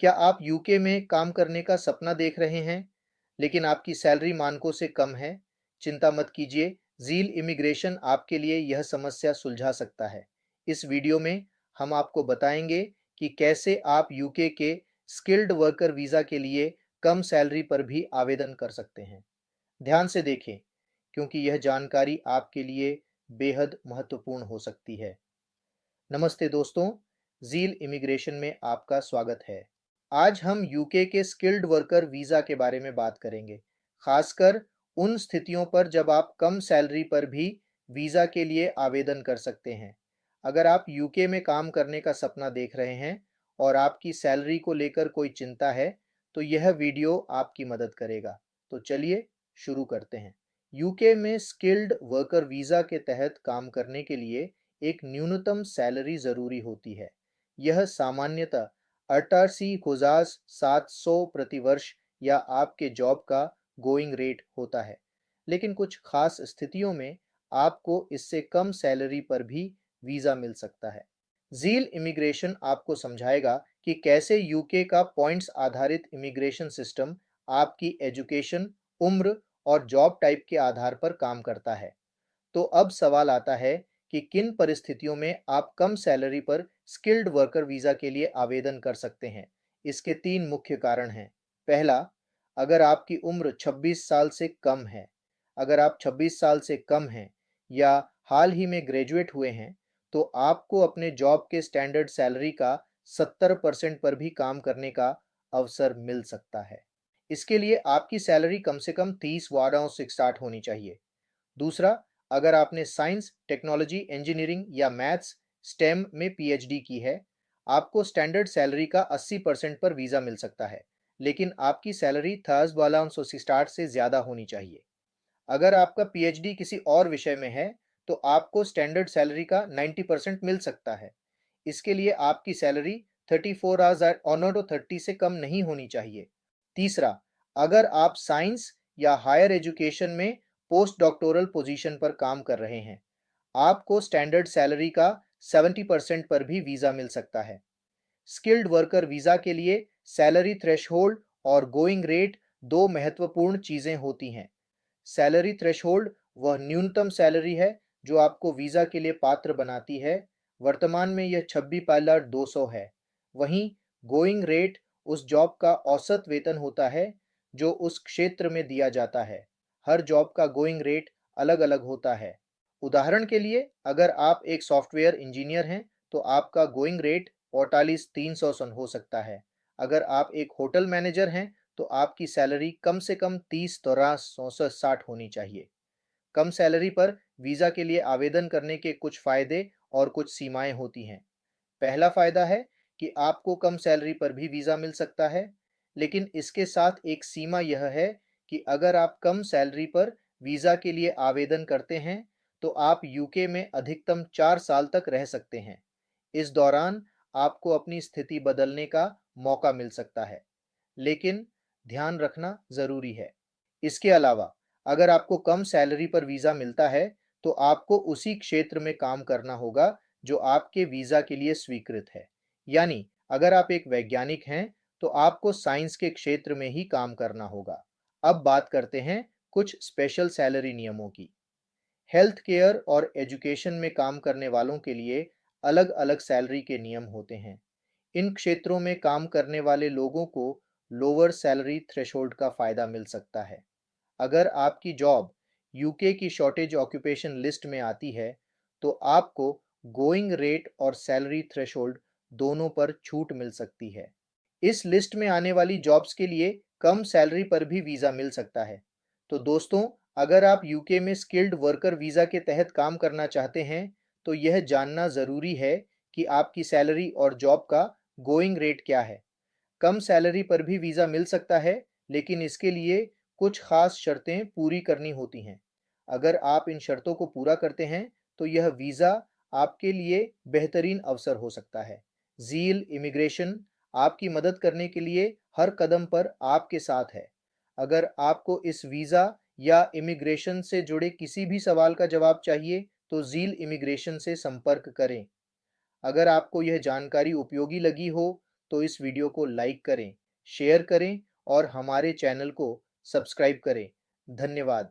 क्या आप यूके में काम करने का सपना देख रहे हैं, लेकिन आपकी सैलरी मानकों से कम है? चिंता मत कीजिए, ज़ील इमिग्रेशन आपके लिए यह समस्या सुलझा सकता है। इस वीडियो में हम आपको बताएंगे कि कैसे आप यूके के स्किल्ड वर्कर वीज़ा के लिए कम सैलरी पर भी आवेदन कर सकते हैं। ध्यान से देखें, क्योंकि यह जानकारी आपके लिए बेहद महत्वपूर्ण हो सकती है। नमस्ते दोस्तों, ज़ील इमिग्रेशन में आपका स्वागत है। आज हम यूके के स्किल्ड वर्कर वीज़ा के बारे में बात करेंगे, खासकर उन स्थितियों पर जब आप कम सैलरी पर भी वीज़ा के लिए आवेदन कर सकते हैं। अगर आप यूके में काम करने का सपना देख रहे हैं और आपकी सैलरी को लेकर कोई चिंता है, तो यह वीडियो आपकी मदद करेगा। तो चलिए शुरू करते हैं। यूके में स्किल्ड वर्कर वीज़ा के तहत काम करने के लिए एक न्यूनतम सैलरी ज़रूरी होती है। यह सामान्यतः 88,700 प्रति वर्ष या आपके जॉब का गोइंग रेट होता है, लेकिन कुछ खास स्थितियों में आपको इससे कम सैलरी पर भी वीज़ा मिल सकता है। ज़ील इमिग्रेशन आपको समझाएगा कि कैसे यूके का पॉइंट्स आधारित इमिग्रेशन सिस्टम आपकी एजुकेशन, उम्र और जॉब टाइप के आधार पर काम करता है। तो अब सवाल आता है कि किन परिस्थितियों में आप कम सैलरी पर स्किल्ड वर्कर वीज़ा के लिए आवेदन कर सकते हैं। इसके 3 मुख्य कारण हैं। पहला, अगर आपकी उम्र 26 साल से कम है। अगर आप 26 साल से कम हैं या हाल ही में ग्रेजुएट हुए हैं, तो आपको अपने जॉब के स्टैंडर्ड सैलरी का 70% पर भी काम करने का अवसर मिल सकता है। इसके लिए आपकी सैलरी कम से कम 30 वारों से स्टार्ट होनी चाहिए। दूसरा, अगर आपने साइंस, टेक्नोलॉजी, इंजीनियरिंग या मैथ्स स्टेम में पीएचडी की है, आपको स्टैंडर्ड सैलरी का 80% पर वीज़ा मिल सकता है, लेकिन आपकी सैलरी थर्स वाला स्टार्ट से ज़्यादा होनी चाहिए। अगर आपका पीएचडी किसी और विषय में है, तो आपको स्टैंडर्ड सैलरी का 90% मिल सकता है। इसके लिए आपकी सैलरी 34 आवर्स ऑनर 30 से कम नहीं होनी चाहिए। तीसरा, अगर आप साइंस या हायर एजुकेशन में पोस्ट डॉक्टोरल पोजीशन पर काम कर रहे हैं, आपको स्टैंडर्ड सैलरी का 70% पर भी वीज़ा मिल सकता है। स्किल्ड वर्कर वीज़ा के लिए सैलरी थ्रेशहोल्ड और गोइंग रेट दो महत्वपूर्ण चीज़ें होती हैं। सैलरी थ्रेशहोल्ड वह न्यूनतम सैलरी है जो आपको वीज़ा के लिए पात्र बनाती है। वर्तमान में यह 26,200 है। वहीं गोइंग रेट उस जॉब का औसत वेतन होता है जो उस क्षेत्र में दिया जाता है। हर जॉब का गोइंग रेट अलग-अलग होता है। उदाहरण के लिए, अगर आप एक सॉफ्टवेयर इंजीनियर हैं, तो आपका गोइंग रेट 48,300 हो सकता है। अगर आप एक होटल मैनेजर हैं, तो आपकी सैलरी कम से कम 30,6360 होनी चाहिए। कम सैलरी पर वीज़ा के लिए आवेदन करने के कुछ फ़ायदे और कुछ सीमाएं होती हैं। पहला फ़ायदा है कि आपको कम सैलरी पर भी वीज़ा मिल सकता है, लेकिन इसके साथ एक सीमा यह है कि अगर आप कम सैलरी पर वीज़ा के लिए आवेदन करते हैं, तो आप यूके में अधिकतम 4 साल तक रह सकते हैं। इस दौरान आपको अपनी स्थिति बदलने का मौका मिल सकता है, लेकिन ध्यान रखना ज़रूरी है। इसके अलावा, अगर आपको कम सैलरी पर वीज़ा मिलता है, तो आपको उसी क्षेत्र में काम करना होगा जो आपके वीज़ा के लिए स्वीकृत है। यानी, अगर आप एक वैज्ञानिक हैं, तो आपको साइंस के क्षेत्र में ही काम करना होगा। अब बात करते हैं कुछ स्पेशल सैलरी नियमों की। हेल्थ केयर और एजुकेशन में काम करने वालों के लिए अलग-अलग सैलरी के नियम होते हैं। इन क्षेत्रों में काम करने वाले लोगों को लोअर सैलरी थ्रेशोल्ड का फ़ायदा मिल सकता है। अगर आपकी जॉब यूके की शॉर्टेज ऑक्यूपेशन लिस्ट में आती है, तो आपको गोइंग रेट और सैलरी थ्रेशोल्ड दोनों पर छूट मिल सकती है। इस लिस्ट में आने वाली जॉब्स के लिए कम सैलरी पर भी वीज़ा मिल सकता है। तो दोस्तों, अगर आप यूके में स्किल्ड वर्कर वीज़ा के तहत काम करना चाहते हैं, तो यह जानना ज़रूरी है कि आपकी सैलरी और जॉब का गोइंग रेट क्या है। कम सैलरी पर भी वीज़ा मिल सकता है, लेकिन इसके लिए कुछ खास शर्तें पूरी करनी होती हैं। अगर आप इन शर्तों को पूरा करते हैं, तो यह वीज़ा आपके लिए बेहतरीन अवसर हो सकता है। ज़ील इमिग्रेशन आपकी मदद करने के लिए हर कदम पर आपके साथ है। अगर आपको इस वीज़ा या इमिग्रेशन से जुड़े किसी भी सवाल का जवाब चाहिए, तो ज़ील इमिग्रेशन से संपर्क करें। अगर आपको यह जानकारी उपयोगी लगी हो, तो इस वीडियो को लाइक करें, शेयर करें और हमारे चैनल को सब्सक्राइब करें। धन्यवाद।